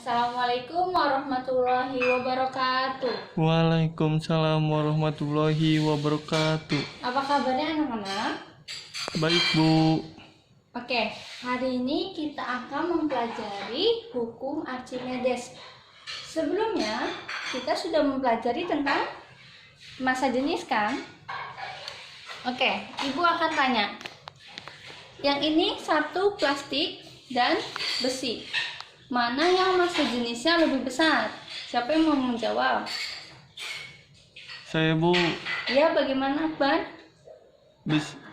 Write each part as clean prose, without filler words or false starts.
Assalamualaikum warahmatullahi wabarakatuh. Waalaikumsalam warahmatullahi wabarakatuh. Apa kabarnya anak-anak? Baik, Bu. Oke, hari ini kita akan mempelajari hukum Archimedes. Sebelumnya, kita sudah mempelajari tentang massa jenis kan? Oke, Ibu akan tanya. Yang ini satu plastik dan besi. Mana yang massa jenisnya lebih besar? Siapa yang mau menjawab? Saya, Bu. Ya, bagaimana, Akbar?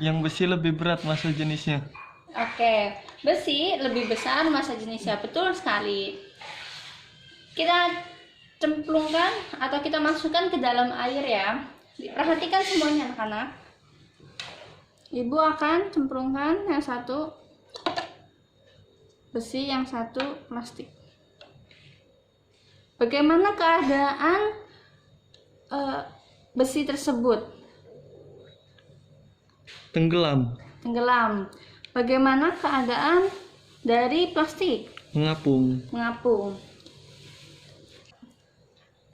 Yang besi lebih berat massa jenisnya. Oke, besi lebih besar massa jenisnya. Betul sekali. Kita cemplungkan atau kita masukkan ke dalam air ya. Perhatikan semuanya anak-anak. Ibu akan cemplungkan yang satu besi, yang satu plastik. Bagaimana keadaan besi tersebut? Tenggelam. Tenggelam. Bagaimana keadaan dari plastik? Mengapung. Mengapung.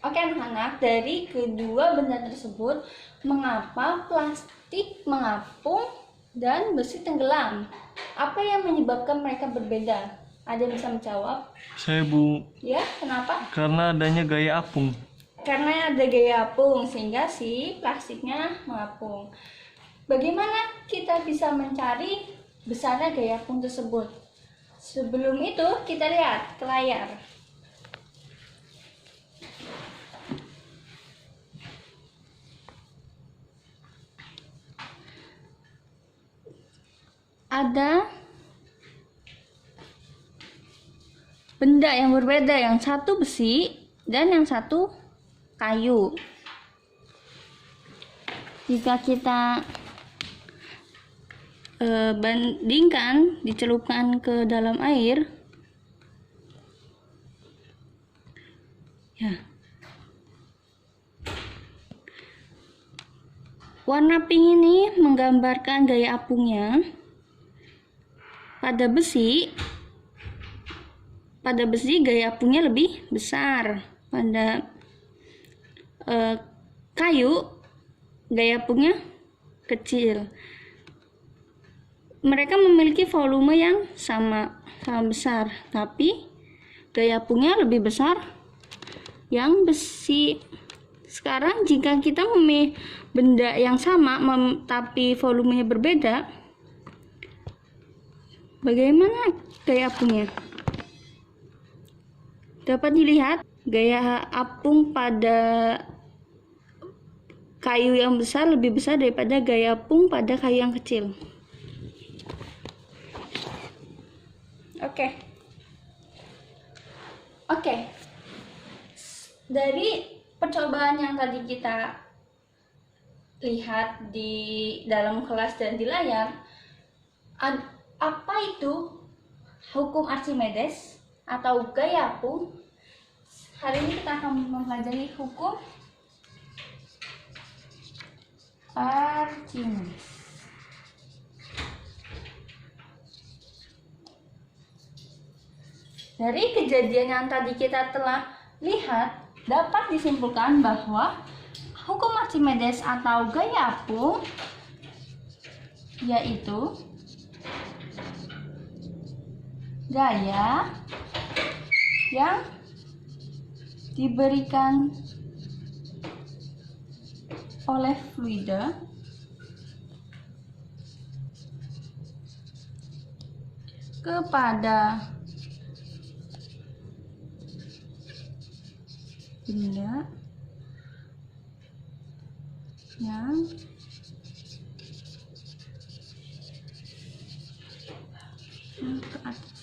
Oke anak-anak, dari kedua benda tersebut, mengapa plastik mengapung dan besi tenggelam? Apa yang menyebabkan mereka berbeda? Ada yang bisa menjawab? Saya, Bu. Ya, kenapa? Karena adanya gaya apung. Karena ada gaya apung, sehingga si plastiknya mengapung. Bagaimana kita bisa mencari besarnya gaya apung tersebut? Sebelum itu, kita lihat ke layar. Ada benda yang berbeda, yang satu besi dan yang satu kayu. Jika kita bandingkan, dicelupkan ke dalam air, ya, warna pink ini menggambarkan gaya apungnya. Pada besi gaya apungnya lebih besar. Pada kayu gaya apungnya kecil. Mereka memiliki volume yang sama besar, tapi gaya apungnya lebih besar yang besi. Sekarang jika kita memilih benda yang sama tapi volumenya berbeda, bagaimana gaya apungnya? Dapat dilihat gaya apung pada kayu yang besar lebih besar daripada gaya apung pada kayu yang kecil. Oke. Dari percobaan yang tadi kita lihat di dalam kelas dan di layar, apa itu hukum Archimedes atau gaya apung? Hari ini kita akan mempelajari hukum Archimedes. Dari kejadian yang tadi kita telah lihat, dapat disimpulkan bahwa hukum Archimedes atau gaya apung yaitu gaya yang diberikan oleh fluida kepada benda yang ke atas.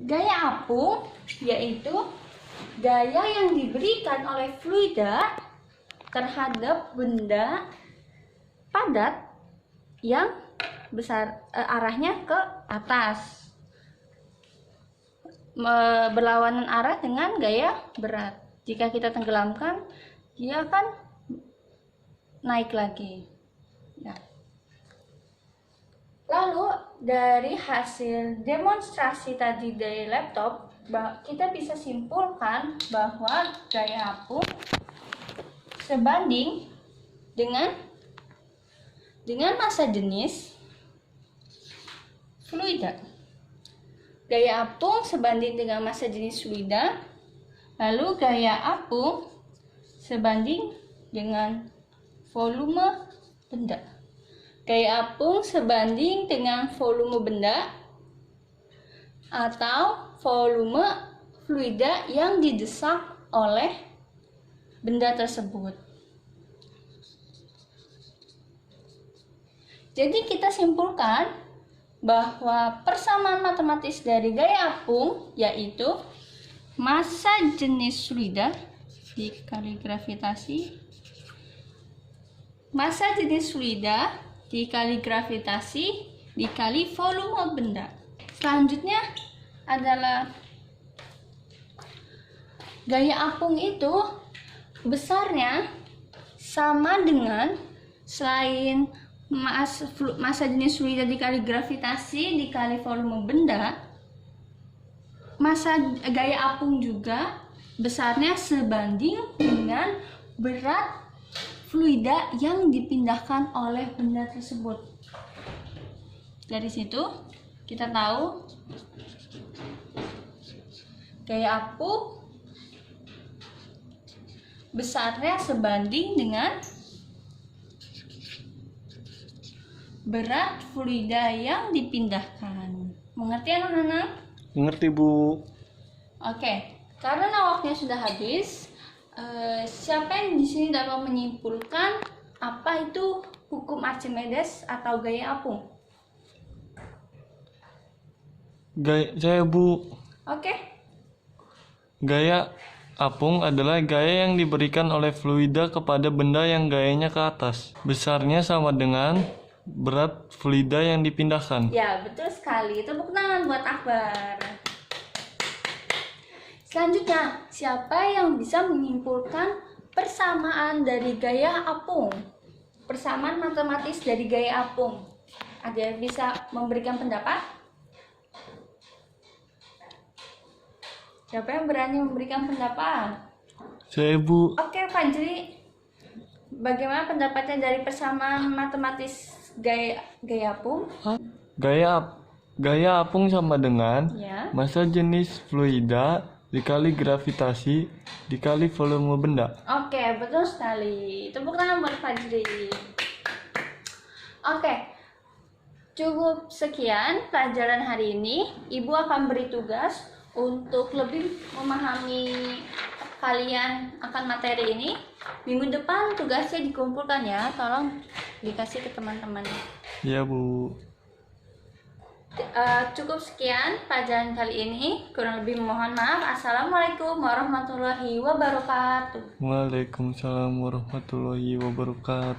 Gaya apung yaitu gaya yang diberikan oleh fluida terhadap benda padat yang besar, arahnya ke atas, berlawanan arah dengan gaya berat. Jika kita tenggelamkan, dia akan naik lagi. Ya. Lalu dari hasil demonstrasi tadi dari laptop, kita bisa simpulkan bahwa gaya apung sebanding dengan massa jenis fluida. Gaya apung sebanding dengan massa jenis fluida, lalu gaya apung sebanding dengan volume benda. Gaya apung sebanding dengan volume benda atau volume fluida yang didesak oleh benda tersebut. Jadi kita simpulkan bahwa persamaan matematis dari gaya apung yaitu massa jenis fluida dikali gravitasi, massa jenis fluida dikali gravitasi dikali volume benda. Selanjutnya adalah gaya apung itu besarnya sama dengan, selain massa jenis fluida dikali gravitasi dikali volume benda, massa gaya apung juga besarnya sebanding dengan berat fluida yang dipindahkan oleh benda tersebut. Dari situ kita tahu gaya apung besarnya sebanding dengan berat fluida yang dipindahkan. Mengerti anak-anak? Mengerti, Bu. Oke, karena waktunya sudah habis, siapa yang di sini dapat menyimpulkan apa itu hukum Archimedes atau gaya apung? Saya, Bu. Oke. Gaya apung adalah gaya yang diberikan oleh fluida kepada benda yang gayanya ke atas. Besarnya sama dengan berat fluida yang dipindahkan. Ya, betul sekali. Tepuk tangan buat Akbar. Selanjutnya, siapa yang bisa menyimpulkan persamaan dari gaya apung? Persamaan matematis dari gaya apung. Ada yang bisa memberikan pendapat? Siapa yang berani memberikan pendapat? Saya, Bu. Oke, Fajri. Bagaimana pendapatnya dari persamaan matematis gaya apung? Gaya apung sama dengan Ya. massa jenis fluida dikali gravitasi dikali volume benda. Oke, betul sekali. Tepuk tangan buat Fajri. Oke, cukup sekian pelajaran hari ini. Ibu akan beri tugas untuk lebih memahami kalian akan materi ini. Minggu depan tugasnya dikumpulkan ya, tolong dikasih ke teman-teman. Ya, Bu. Cukup sekian pelajaran kali ini. Kurang lebih mohon maaf. Assalamualaikum warahmatullahi wabarakatuh. Waalaikumsalam warahmatullahi wabarakatuh.